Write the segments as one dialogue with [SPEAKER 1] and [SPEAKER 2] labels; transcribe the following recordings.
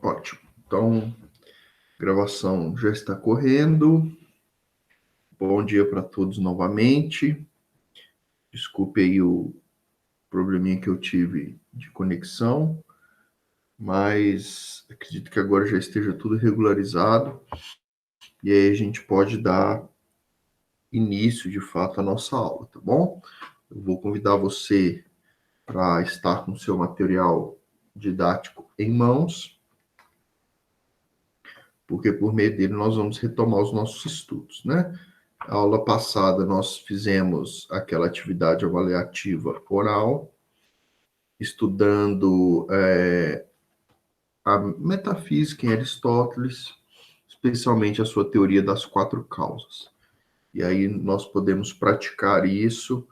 [SPEAKER 1] Ótimo. Então, a gravação já está correndo. Bom dia para todos novamente. Desculpe aí o probleminha que eu tive de conexão, mas acredito que agora já esteja tudo regularizado e aí a gente pode dar início, de fato, à nossa aula, tá bom? Eu vou convidar você para estar com o seu material didático em mãos, porque por meio dele nós vamos retomar os nossos estudos, né? A aula passada nós fizemos aquela atividade avaliativa oral, estudando a metafísica em Aristóteles, especialmente a sua teoria das quatro causas. E aí nós podemos praticar isso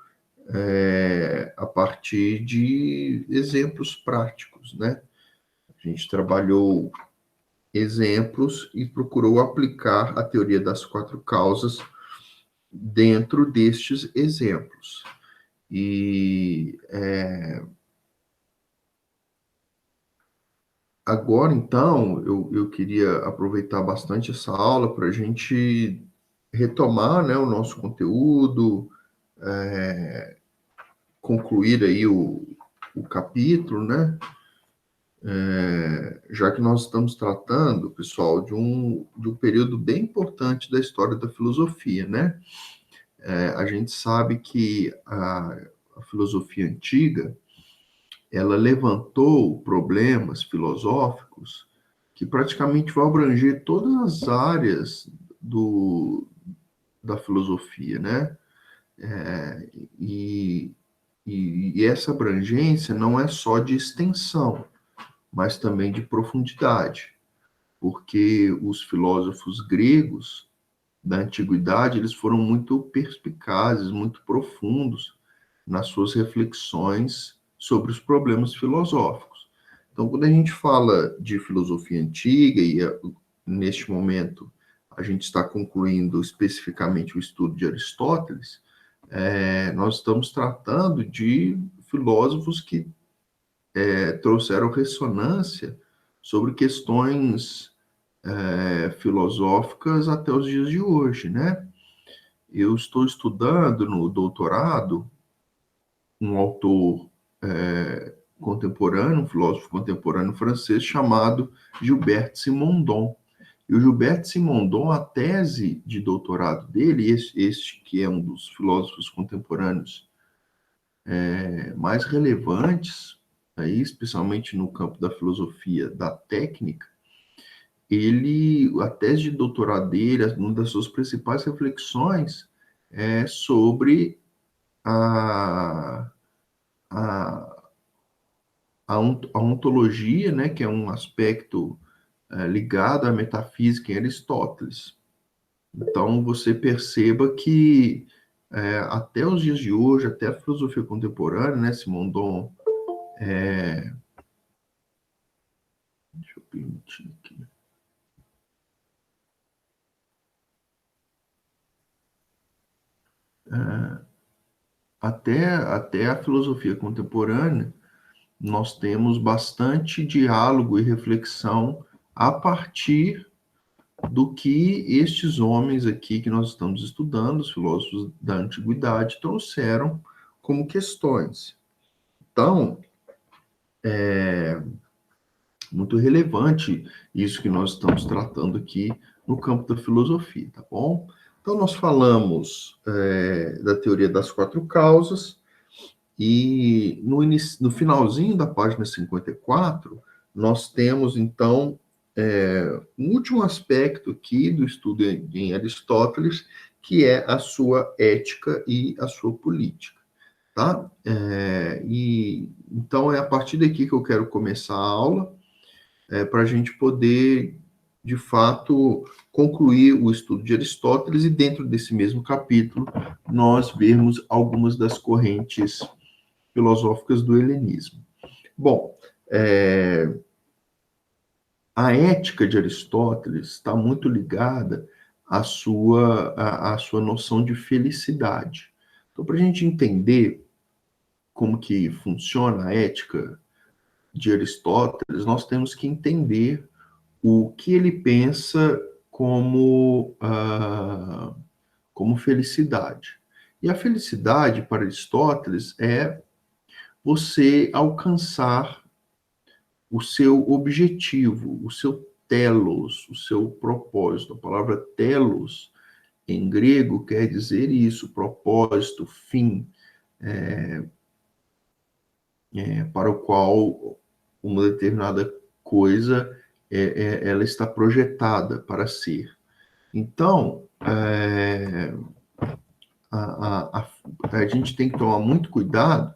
[SPEAKER 1] a partir de exemplos práticos, né? A gente trabalhou exemplos e procurou aplicar a teoria das quatro causas dentro destes exemplos. E agora, então, eu queria aproveitar bastante essa aula para a gente retomar, né, o nosso conteúdo, concluir aí o capítulo, né? Já que nós estamos tratando, pessoal, de um período bem importante da história da filosofia, né? A gente sabe que a filosofia antiga, ela levantou problemas filosóficos que praticamente vão abranger todas as áreas do, da filosofia, né? E, e essa abrangência não é só de extensão, mas também de profundidade, porque os filósofos gregos da antiguidade, eles foram muito perspicazes, muito profundos nas suas reflexões sobre os problemas filosóficos. Então, quando a gente fala de filosofia antiga, e neste momento a gente está concluindo especificamente o estudo de Aristóteles, nós estamos tratando de filósofos que trouxeram ressonância sobre questões filosóficas até os dias de hoje, né? Eu estou estudando no doutorado um autor contemporâneo, um filósofo contemporâneo francês chamado Gilbert Simondon. E o Gilbert Simondon, a tese de doutorado dele, este que é um dos filósofos contemporâneos mais relevantes, aí, especialmente no campo da filosofia da técnica, a tese de doutorado dele, uma das suas principais reflexões é sobre a, a, a ontologia, né, que é um aspecto ligado à metafísica em Aristóteles. Então, você perceba que até os dias de hoje, até a filosofia contemporânea, né, Simondon, deixa eu permitir aqui, até a filosofia contemporânea, nós temos bastante diálogo e reflexão a partir do que estes homens aqui que nós estamos estudando, os filósofos da antiguidade, trouxeram como questões. Então, muito relevante isso que nós estamos tratando aqui no campo da filosofia, tá bom? Então, nós falamos da teoria das quatro causas, e no finalzinho da página 54, nós temos, então, um último aspecto aqui do estudo em Aristóteles, que é a sua ética e a sua política, tá? E então é a partir daqui que eu quero começar a aula, para a gente poder, de fato, concluir o estudo de Aristóteles e dentro desse mesmo capítulo nós vermos algumas das correntes filosóficas do helenismo. Bom, a ética de Aristóteles está muito ligada à sua noção de felicidade. Então, para a gente entender como que funciona a ética de Aristóteles, nós temos que entender o que ele pensa como, como felicidade. E a felicidade, para Aristóteles, é você alcançar o seu objetivo, o seu telos, o seu propósito. A palavra telos, em grego, quer dizer isso, propósito, fim, para o qual uma determinada coisa ela está projetada para ser. Então, a gente tem que tomar muito cuidado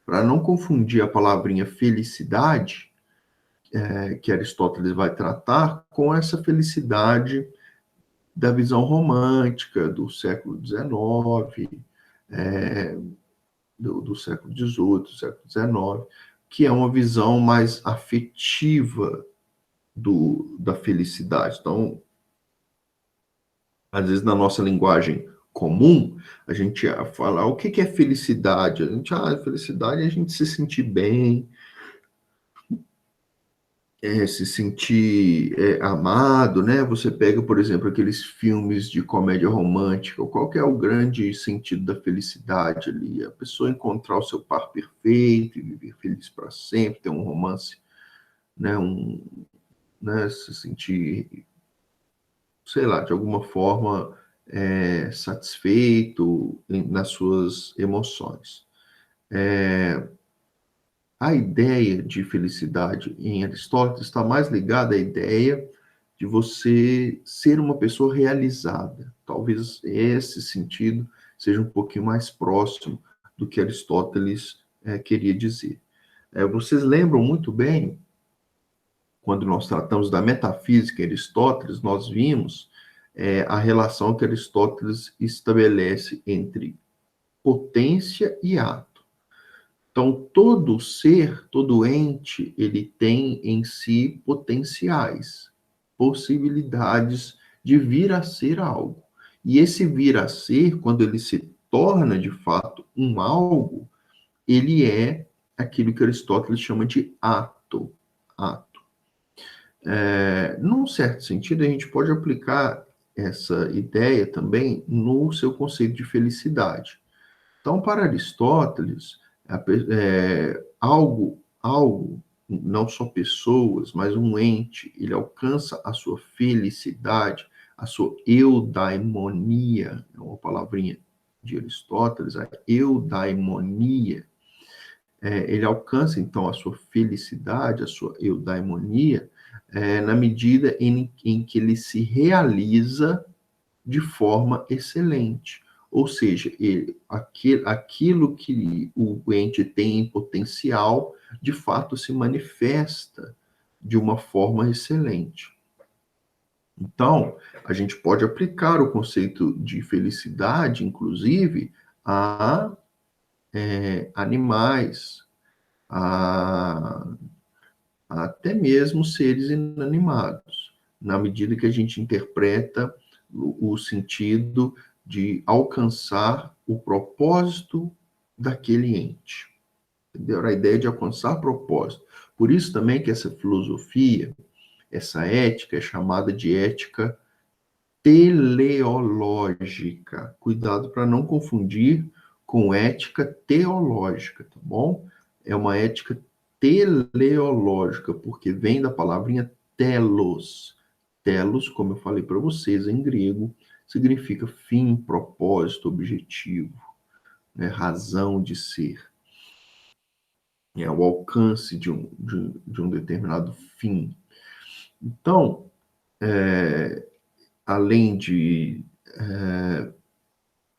[SPEAKER 1] para não confundir a palavrinha felicidade, que Aristóteles vai tratar, com essa felicidade da visão romântica do século XIX, do século XVIII, do século XIX, que é uma visão mais afetiva da felicidade. Então, às vezes, na nossa linguagem comum, a gente fala o que é felicidade? A gente, felicidade é a gente se sentir bem, se sentir amado, né? Você pega, por exemplo, aqueles filmes de comédia romântica, qual que é o grande sentido da felicidade ali? A pessoa encontrar o seu par perfeito e viver feliz para sempre, ter um romance, né? Né? Se sentir, sei lá, de alguma forma satisfeito nas suas emoções. A ideia de felicidade em Aristóteles está mais ligada à ideia de você ser uma pessoa realizada. Talvez esse sentido seja um pouquinho mais próximo do que Aristóteles queria dizer. Vocês lembram muito bem, quando nós tratamos da metafísica em Aristóteles, nós vimos a relação que Aristóteles estabelece entre potência e ato. Então, todo ser, todo ente, ele tem em si potenciais, possibilidades de vir a ser algo. E esse vir a ser, quando ele se torna de fato um algo, ele é aquilo que Aristóteles chama de ato. Ato. Num certo sentido, a gente pode aplicar essa ideia também no seu conceito de felicidade. Então, para Aristóteles, algo, não só pessoas, mas um ente, ele alcança a sua felicidade, a sua eudaimonia, é uma palavrinha de Aristóteles, a eudaimonia, ele alcança, então, a sua felicidade, a sua eudaimonia, na medida em que ele se realiza de forma excelente. Ou seja, aquilo que o ente tem em potencial, de fato, se manifesta de uma forma excelente. Então, a gente pode aplicar o conceito de felicidade, inclusive, a animais, a até mesmo seres inanimados, na medida que a gente interpreta o sentido de alcançar o propósito daquele ente. Entendeu? A ideia de alcançar propósito. Por isso também que essa filosofia, essa ética é chamada de ética teleológica. Cuidado para não confundir com ética teológica, tá bom? É uma ética teleológica, porque vem da palavrinha telos. Telos, como eu falei para vocês, em grego, significa fim, propósito, objetivo, né? Razão de ser. É o alcance de um determinado fim. Então, além de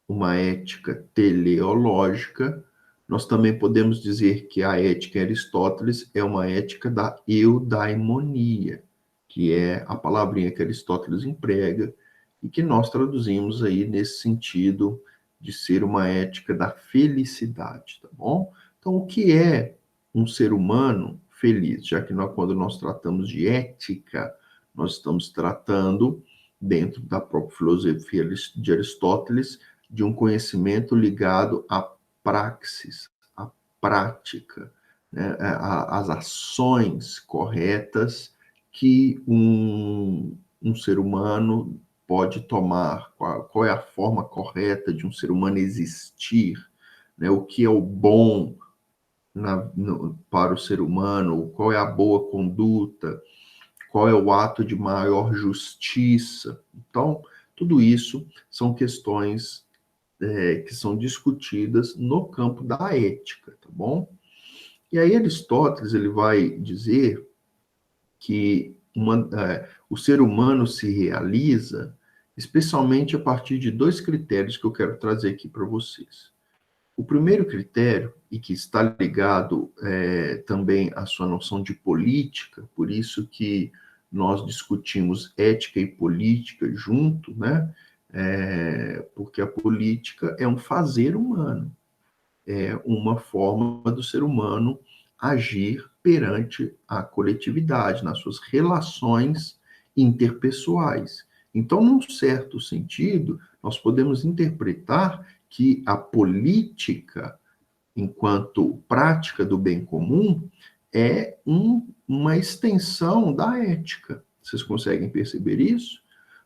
[SPEAKER 1] uma ética teleológica, nós também podemos dizer que a ética em Aristóteles é uma ética da eudaimonia, que é a palavrinha que Aristóteles emprega e que nós traduzimos aí nesse sentido de ser uma ética da felicidade, tá bom? Então, o que é um ser humano feliz? Já que quando nós tratamos de ética, nós estamos tratando, dentro da própria filosofia de Aristóteles, de um conhecimento ligado à praxis, à prática, né? Às ações corretas que um ser humano pode tomar, qual é a forma correta de um ser humano existir, né? O que é o bom para o ser humano, qual é a boa conduta, qual é o ato de maior justiça. Então, tudo isso são questões que são discutidas no campo da ética, tá bom? E aí Aristóteles ele vai dizer que o ser humano se realiza especialmente a partir de dois critérios que eu quero trazer aqui para vocês. O primeiro critério, e que está ligado também à sua noção de política, por isso que nós discutimos ética e política junto, né? Porque a política é um fazer humano, é uma forma do ser humano agir perante a coletividade, nas suas relações interpessoais. Então, num certo sentido, nós podemos interpretar que a política, enquanto prática do bem comum, é uma extensão da ética. Vocês conseguem perceber isso?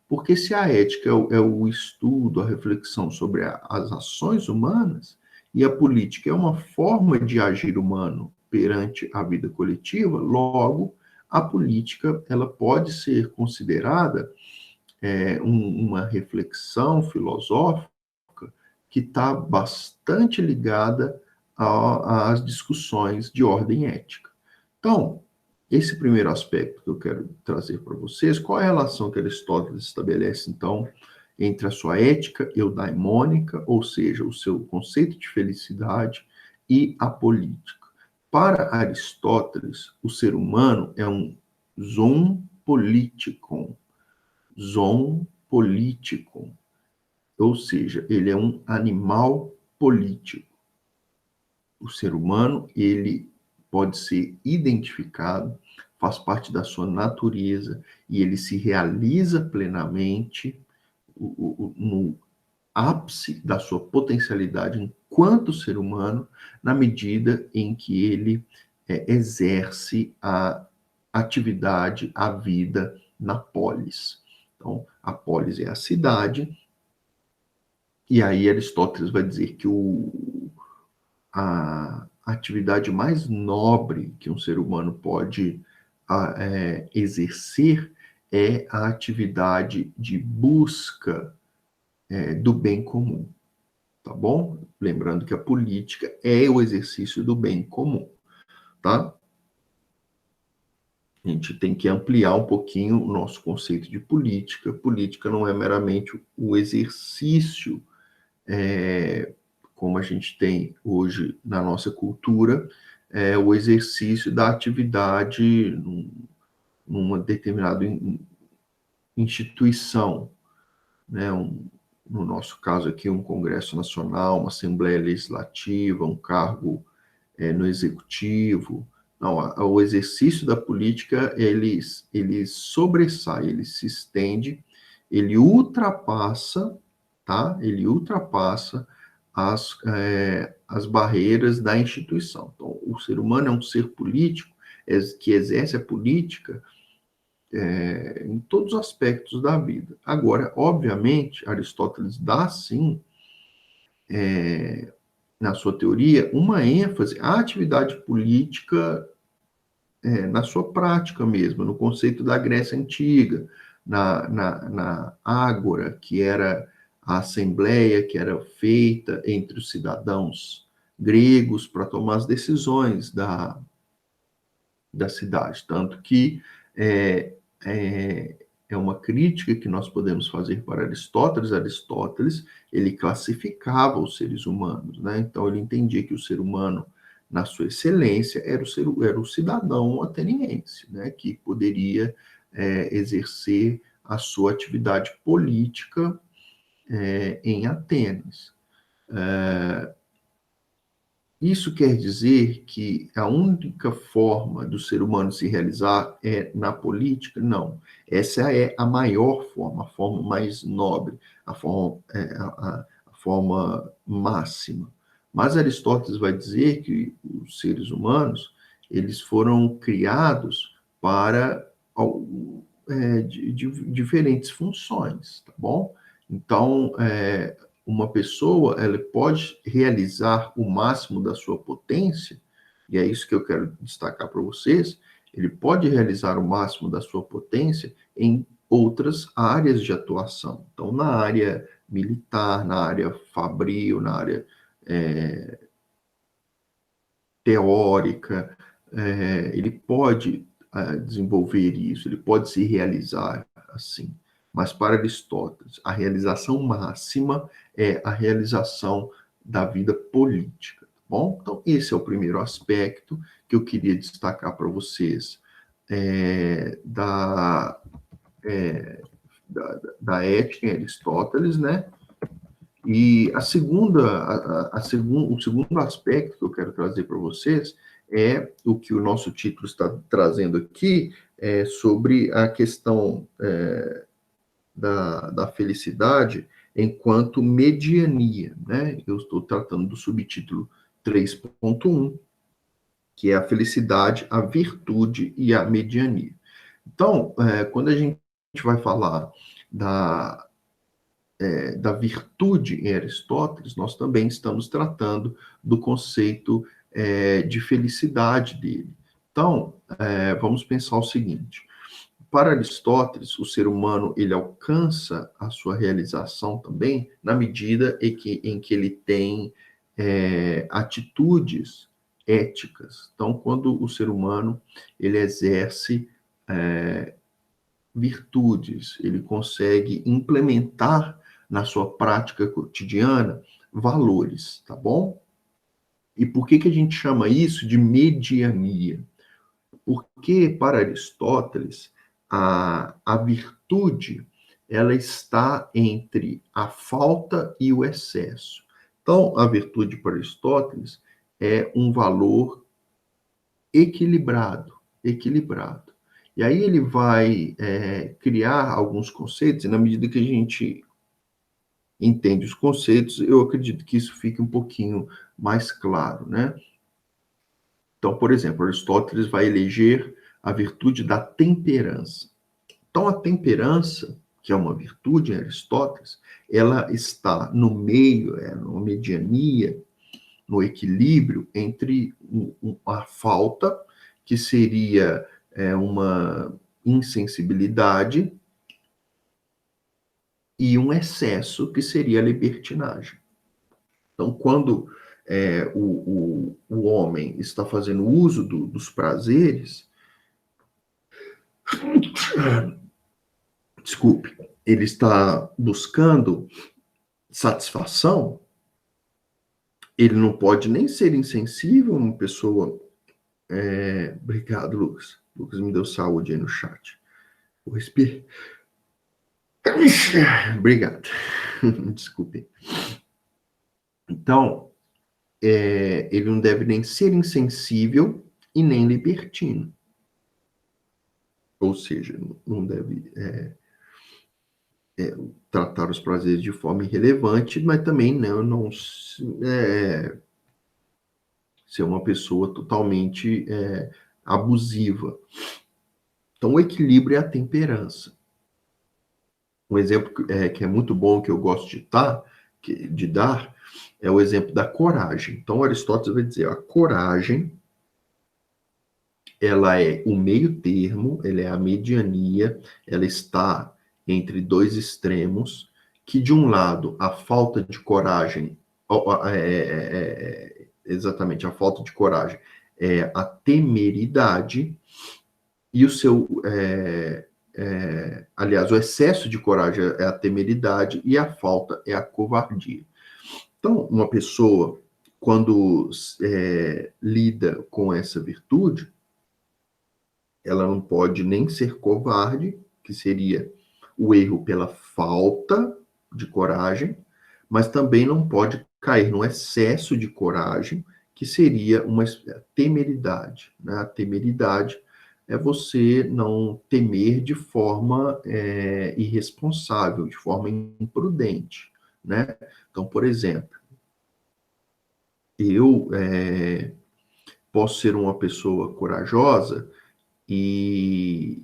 [SPEAKER 1] Porque se a ética é o estudo, a reflexão sobre as ações humanas, e a política é uma forma de agir humano perante a vida coletiva, logo, a política ela pode ser considerada uma reflexão filosófica que está bastante ligada às discussões de ordem ética. Então, esse primeiro aspecto que eu quero trazer para vocês, qual é a relação que Aristóteles estabelece, então, entre a sua ética eudaimônica, ou seja, o seu conceito de felicidade, e a política? Para Aristóteles, o ser humano é um zoon politikon, zoon politikon, ou seja, ele é um animal político. O ser humano, ele pode ser identificado, faz parte da sua natureza, e ele se realiza plenamente no ápice da sua potencialidade enquanto ser humano, na medida em que ele exerce a atividade, a vida na polis. Então, a polis é a cidade, e aí Aristóteles vai dizer que a atividade mais nobre que um ser humano pode exercer é a atividade de busca do bem comum, tá bom? Lembrando que a política é o exercício do bem comum, tá? A gente tem que ampliar um pouquinho o nosso conceito de política. Política não é meramente o exercício como a gente tem hoje na nossa cultura, o exercício da atividade numa determinada instituição, né? No nosso caso aqui, um Congresso Nacional, uma Assembleia Legislativa, um cargo no Executivo. Não, o exercício da política, ele sobressai, ele se estende, ele ultrapassa, tá? Ele ultrapassa as barreiras da instituição. Então, o ser humano é um ser político que exerce a política em todos os aspectos da vida. Agora, obviamente, Aristóteles dá, sim, na sua teoria, uma ênfase à atividade política na sua prática mesmo, no conceito da Grécia Antiga, na ágora, que era a assembleia que era feita entre os cidadãos gregos para tomar as decisões da cidade. Tanto que é, é, é uma crítica que nós podemos fazer para Aristóteles. Aristóteles, ele classificava os seres humanos, né? Então, ele entendia que o ser humano, na sua excelência, era o cidadão ateniense, né? Que poderia exercer a sua atividade política em Atenas. Isso quer dizer que a única forma do ser humano se realizar é na política? Não. Essa é a maior forma, a forma mais nobre, a forma máxima. Mas Aristóteles vai dizer que os seres humanos, eles foram criados para de diferentes funções, tá bom? Então, uma pessoa, ela pode realizar o máximo da sua potência, e é isso que eu quero destacar para vocês, ele pode realizar o máximo da sua potência em outras áreas de atuação. Então, na área militar, na área fabril, na área teórica, ele pode desenvolver isso, ele pode se realizar assim. Mas para Aristóteles, a realização máxima é a realização da vida política, tá bom? Então, esse é o primeiro aspecto que eu queria destacar para vocês é, da, é, da ética em Aristóteles, né? E o segundo aspecto que eu quero trazer para vocês é o que o nosso título está trazendo aqui, sobre a questão da felicidade enquanto mediania, né? Eu estou tratando do subtítulo 3.1, que é a felicidade, a virtude e a mediania. Então, quando a gente vai falar da da virtude em Aristóteles, nós também estamos tratando do conceito de felicidade dele. Então, vamos pensar o seguinte: para Aristóteles, o ser humano ele alcança a sua realização também na medida em que ele tem atitudes éticas. Então, quando o ser humano ele exerce virtudes, ele consegue implementar na sua prática cotidiana valores, tá bom? E por que a gente chama isso de mediania? Porque, para Aristóteles, a virtude ela está entre a falta e o excesso. Então, a virtude para Aristóteles é um valor equilibrado, equilibrado. E aí ele vai criar alguns conceitos, e na medida que a gente entende os conceitos, eu acredito que isso fique um pouquinho mais claro, né? Então, por exemplo, Aristóteles vai eleger a virtude da temperança. Então, a temperança, que é uma virtude em Aristóteles, ela está no meio, numa mediania, no equilíbrio entre a falta, que seria uma insensibilidade, e um excesso, que seria a libertinagem. Então, quando o homem está fazendo uso dos prazeres, desculpe, ele está buscando satisfação, ele não pode nem ser insensível, uma pessoa. Obrigado, Lucas. Lucas me deu saúde aí no chat. Vou respirar. Obrigado. Desculpe. Então, ele não deve nem ser insensível e nem libertino. Ou seja, não deve tratar os prazeres de forma irrelevante, mas também não ser uma pessoa totalmente abusiva. Então, o equilíbrio é a temperança. Um exemplo que é muito bom, que eu gosto de dar, é o exemplo da coragem. Então, Aristóteles vai dizer, a coragem, ela é o meio termo, ela é a mediania, ela está entre dois extremos, que de um lado, a falta de coragem, exatamente, a falta de coragem é a temeridade, e aliás, o excesso de coragem é a temeridade e a falta é a covardia. Então, uma pessoa, quando lida com essa virtude, ela não pode nem ser covarde, que seria o erro pela falta de coragem, mas também não pode cair no excesso de coragem, que seria uma temeridade. Né? A temeridade é você não temer de forma irresponsável, de forma imprudente. Né? Então, por exemplo, eu posso ser uma pessoa corajosa e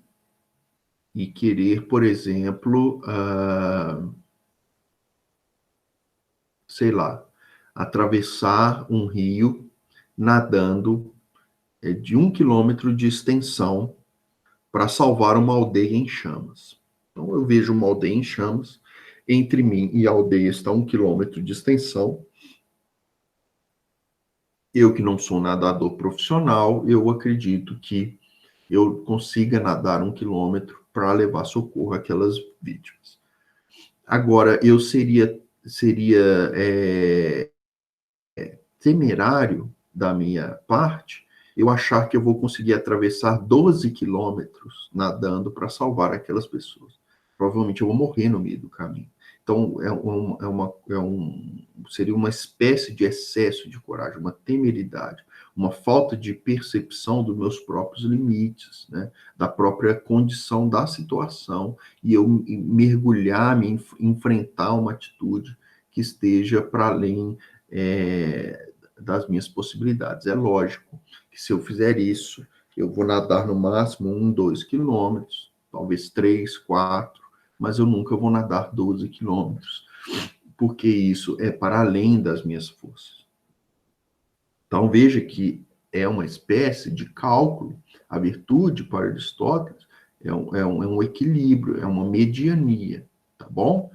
[SPEAKER 1] e querer, por exemplo, sei lá, atravessar um rio nadando de 1 quilômetro de extensão para salvar uma aldeia em chamas. Então, eu vejo uma aldeia em chamas, entre mim e a aldeia está 1 quilômetro de extensão. Eu, que não sou nadador profissional, eu acredito que eu consiga nadar 1 quilômetro para levar socorro àquelas vítimas. Agora, eu seria temerário da minha parte eu achar que eu vou conseguir atravessar 12 quilômetros nadando para salvar aquelas pessoas. Provavelmente eu vou morrer no meio do caminho. Então, seria uma espécie de excesso de coragem, uma temeridade, uma falta de percepção dos meus próprios limites, né? Da própria condição da situação, e eu mergulhar, enfrentar uma atitude que esteja para além das minhas possibilidades. É lógico que se eu fizer isso, eu vou nadar no máximo 2 quilômetros, talvez 3, 4, mas eu nunca vou nadar 12 quilômetros, porque isso é para além das minhas forças. Então veja que é uma espécie de cálculo. A virtude, para Aristóteles, é um equilíbrio, é uma mediania, tá bom?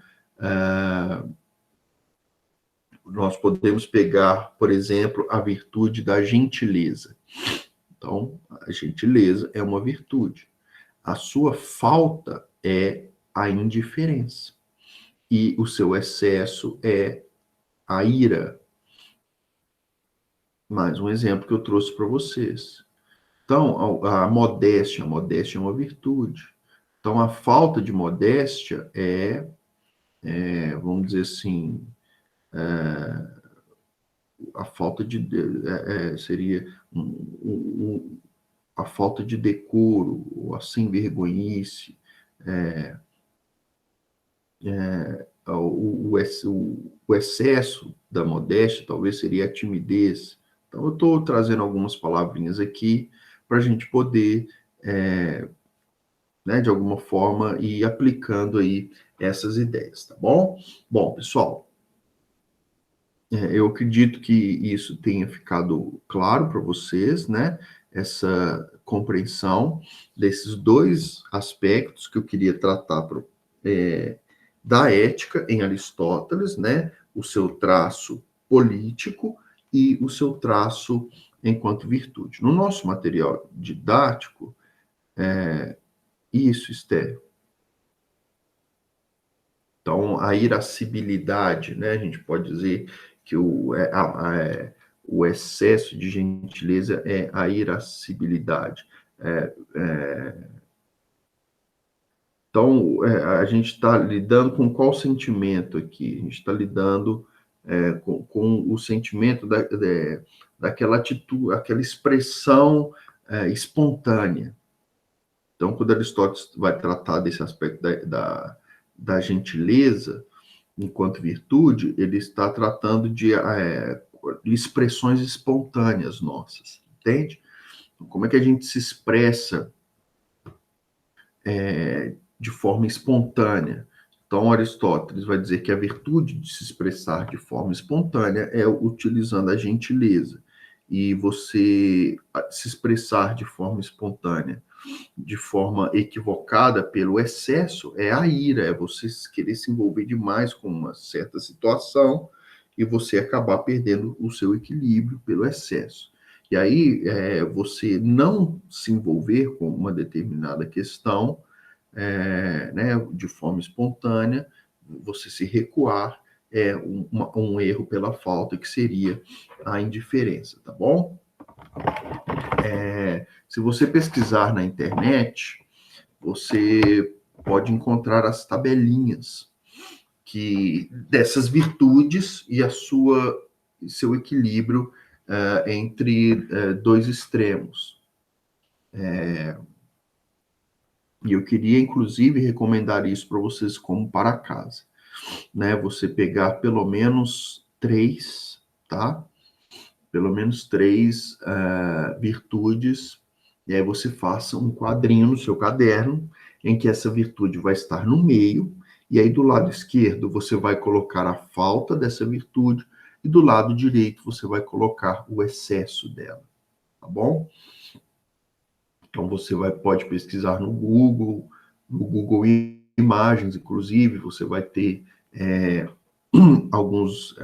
[SPEAKER 1] Nós podemos pegar, por exemplo, a virtude da gentileza. Então, a gentileza é uma virtude. A sua falta é a indiferença. E o seu excesso é a ira. Mais um exemplo que eu trouxe para vocês. Então, a modéstia é uma virtude. Então, a falta de modéstia vamos dizer assim, a falta de seria a falta de decoro, ou a sem vergonhice, o excesso da modéstia talvez seria a timidez. Então, eu estou trazendo algumas palavrinhas aqui para a gente poder, né, de alguma forma, ir aplicando aí essas ideias, tá bom? Bom, pessoal, eu acredito que isso tenha ficado claro para vocês, né? Essa compreensão desses dois aspectos que eu queria tratar da ética em Aristóteles, né? O seu traço político e o seu traço enquanto virtude. No nosso material didático, isso, Esther. Então, a irascibilidade, né? A gente pode dizer que o excesso de gentileza é a irascibilidade. Então, a gente está lidando com qual sentimento aqui? A gente está lidando com o sentimento daquela atitude, aquela expressão espontânea. Então, quando Aristóteles vai tratar desse aspecto da gentileza, enquanto virtude, ele está tratando de expressões espontâneas nossas, entende? Como é que a gente se expressa de forma espontânea? Então, Aristóteles vai dizer que a virtude de se expressar de forma espontânea é utilizando a gentileza. E você se expressar de forma espontânea, de forma equivocada pelo excesso, é a ira, é você querer se envolver demais com uma certa situação e você acabar perdendo o seu equilíbrio pelo excesso. E aí, você não se envolver com uma determinada questão, né, de forma espontânea, você se recuar, um erro pela falta, que seria a indiferença, tá bom? Se você pesquisar na internet, você pode encontrar as tabelinhas dessas virtudes e seu equilíbrio entre dois extremos. E eu queria, inclusive, recomendar isso para vocês como para casa, né? Você pegar pelo menos 3, tá? Pelo menos 3 virtudes, e aí você faça um quadrinho no seu caderno, em que essa virtude vai estar no meio, e aí do lado esquerdo você vai colocar a falta dessa virtude, e do lado direito você vai colocar o excesso dela, tá bom? Então você pode pesquisar no Google Imagens, inclusive, você vai ter alguns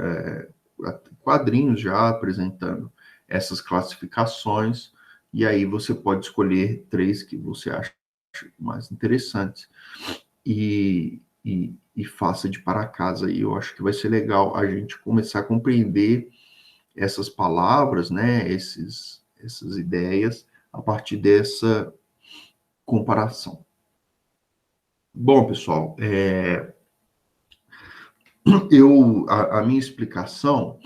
[SPEAKER 1] quadrinhos já apresentando essas classificações, e aí você pode escolher 3 que você acha mais interessantes e faça de para casa. E eu acho que vai ser legal a gente começar a compreender essas palavras, né, essas ideias, a partir dessa comparação. Bom, pessoal, a minha explicação,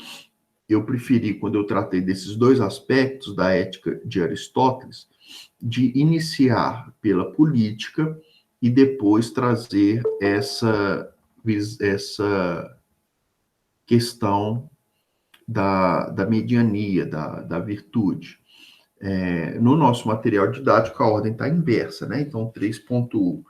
[SPEAKER 1] eu preferi, quando eu tratei desses 2 aspectos da ética de Aristóteles, de iniciar pela política e depois trazer essa questão da mediania, da virtude. No nosso material didático, a ordem está inversa, né? Então, 3.1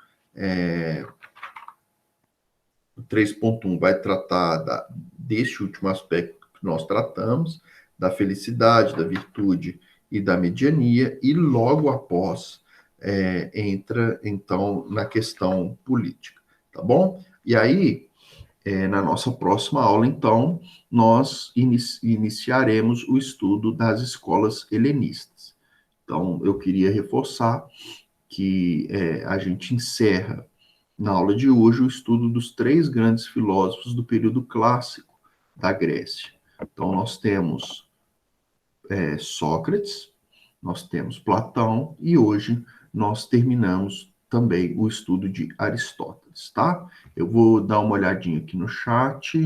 [SPEAKER 1] vai tratar deste último aspecto que nós tratamos, da felicidade, da virtude e da mediania, e logo após entra, então, na questão política, tá bom? E aí, na nossa próxima aula, então, nós iniciaremos o estudo das escolas helenistas. Então, eu queria reforçar que a gente encerra na aula de hoje o estudo dos 3 grandes filósofos do período clássico da Grécia. Então, nós temos Sócrates, nós temos Platão, e hoje nós terminamos também o estudo de Aristóteles, tá? Eu vou dar uma olhadinha aqui no chat.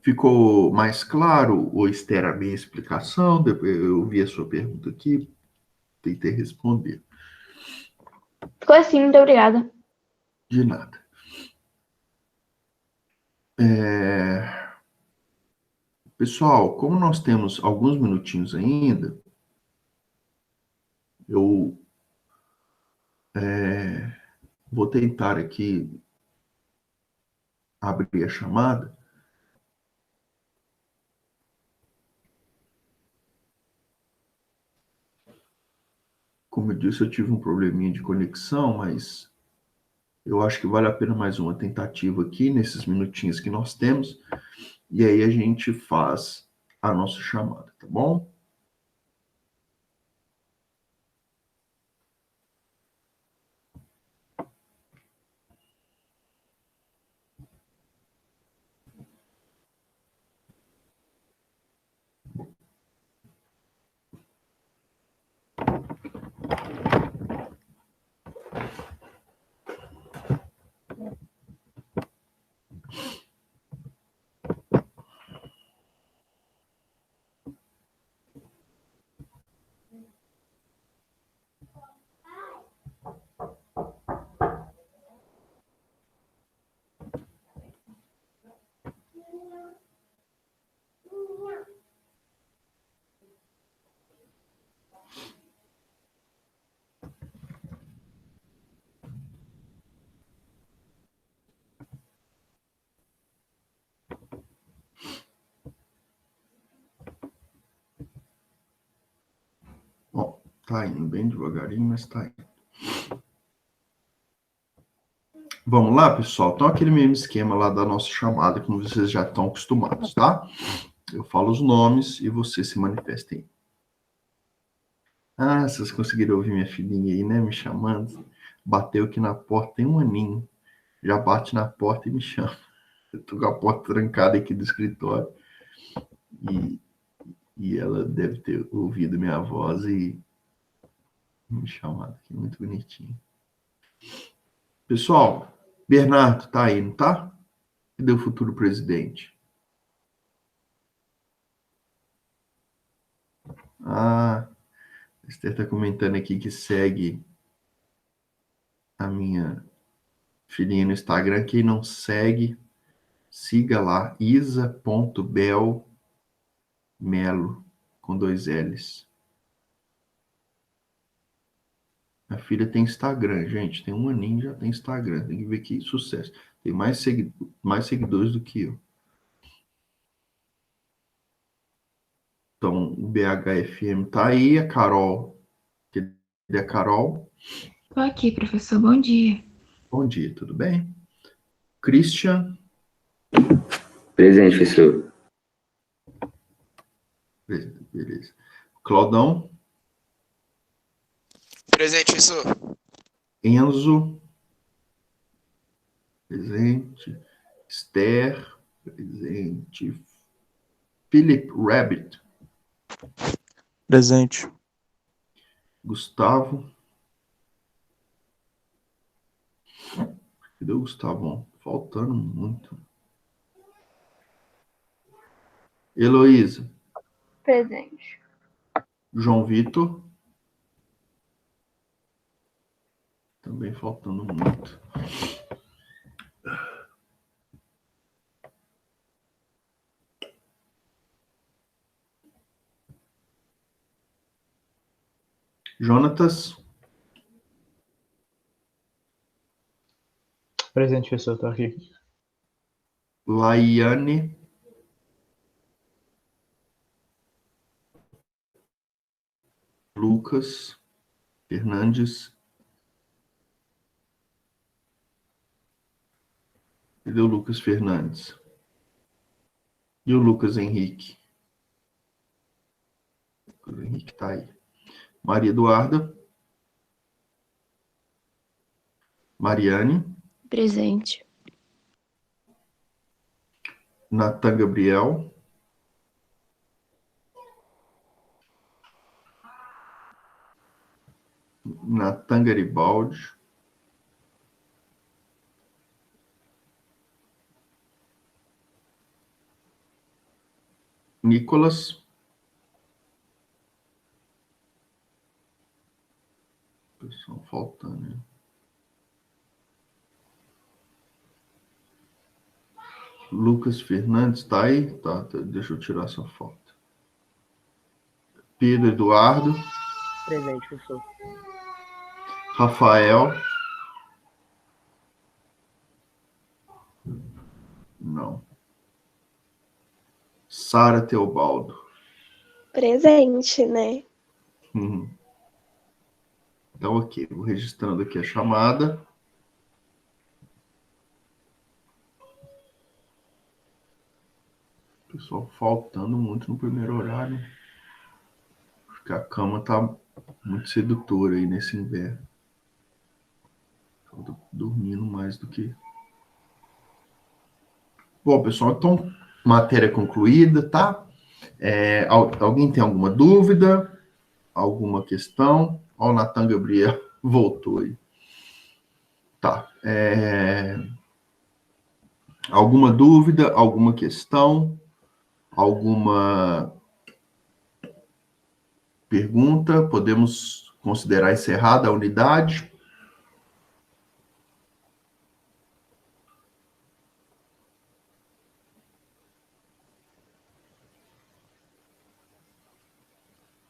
[SPEAKER 1] Ficou mais claro, ou Esther, a minha explicação? Eu vi a sua pergunta aqui, tentei responder.
[SPEAKER 2] Ficou assim, muito obrigada.
[SPEAKER 1] De nada. Pessoal, como nós temos alguns minutinhos ainda, eu vou tentar aqui abrir a chamada. Como eu disse, eu tive um probleminha de conexão, mas eu acho que vale a pena mais uma tentativa aqui, nesses minutinhos que nós temos, e aí a gente faz a nossa chamada, tá bom? Bom, tá indo bem devagarinho, mas tá indo. Vamos lá, pessoal? Então, aquele mesmo esquema lá da nossa chamada, como vocês já estão acostumados, tá? Eu falo os nomes e vocês se manifestem. Ah, vocês conseguiram ouvir minha filhinha aí, né? Me chamando. Bateu aqui na porta, tem um aninho. Já bate na porta e me chama. Eu tô com a porta trancada aqui do escritório. E, e ela deve ter ouvido minha voz e me chamado aqui. Muito bonitinho. Pessoal, Bernardo tá aí, não tá? Cadê o futuro presidente? Ah, a Esther está comentando aqui que segue a minha filhinha no Instagram. Quem não segue, siga lá, isa.belmelo, com 2 L's. Minha filha tem Instagram, gente. Tem um aninho, já tem Instagram. Tem que ver que sucesso. Tem mais seguidores do que eu. Então, o BHFM tá aí. A Carol. Cadê a Carol?
[SPEAKER 3] Estou aqui, professor. Bom dia.
[SPEAKER 1] Bom dia, tudo bem? Christian.
[SPEAKER 4] Presente, professor.
[SPEAKER 1] Beleza. Claudão.
[SPEAKER 5] Presente, professor.
[SPEAKER 1] Enzo. Presente. Esther. Presente. Philip Rabbit.
[SPEAKER 6] Presente.
[SPEAKER 1] Gustavo. Cadê o Gustavo? Faltando muito. Heloísa.
[SPEAKER 2] Presente.
[SPEAKER 1] João Vitor. Também faltando muito. Jonatas.
[SPEAKER 6] Presente, professor. Estou aqui.
[SPEAKER 1] Laiane. Lucas Fernandes. Cadê o Lucas Fernandes? E o Lucas Henrique? O Lucas Henrique tá aí. Maria Eduarda. Mariane.
[SPEAKER 7] Presente.
[SPEAKER 1] Natan Gabriel. Natan Garibaldi. Nicolas. Pessoal faltando, né? Lucas Fernandes, tá aí? Tá, deixa eu tirar essa foto. Pedro Eduardo.
[SPEAKER 8] Presente, professor.
[SPEAKER 1] Rafael. Não. Sara Teobaldo.
[SPEAKER 7] Presente, né?
[SPEAKER 1] Então, ok. Vou registrando aqui a chamada. Pessoal faltando muito no primeiro horário. Acho que a cama tá muito sedutora aí nesse inverno. Tô dormindo mais do que... Bom, pessoal, então, matéria concluída, tá? Alguém tem alguma dúvida? Alguma questão? Ó, o Natan Gabriel voltou aí. Tá. Alguma dúvida? Alguma questão? Alguma pergunta? Podemos considerar encerrada a unidade?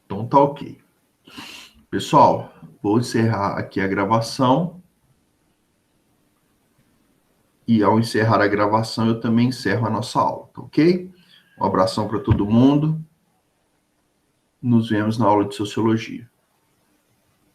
[SPEAKER 1] Então tá ok. Pessoal, vou encerrar aqui a gravação. E ao encerrar a gravação, eu também encerro a nossa aula, tá ok? Um abração para todo mundo. Nos vemos na aula de Sociologia.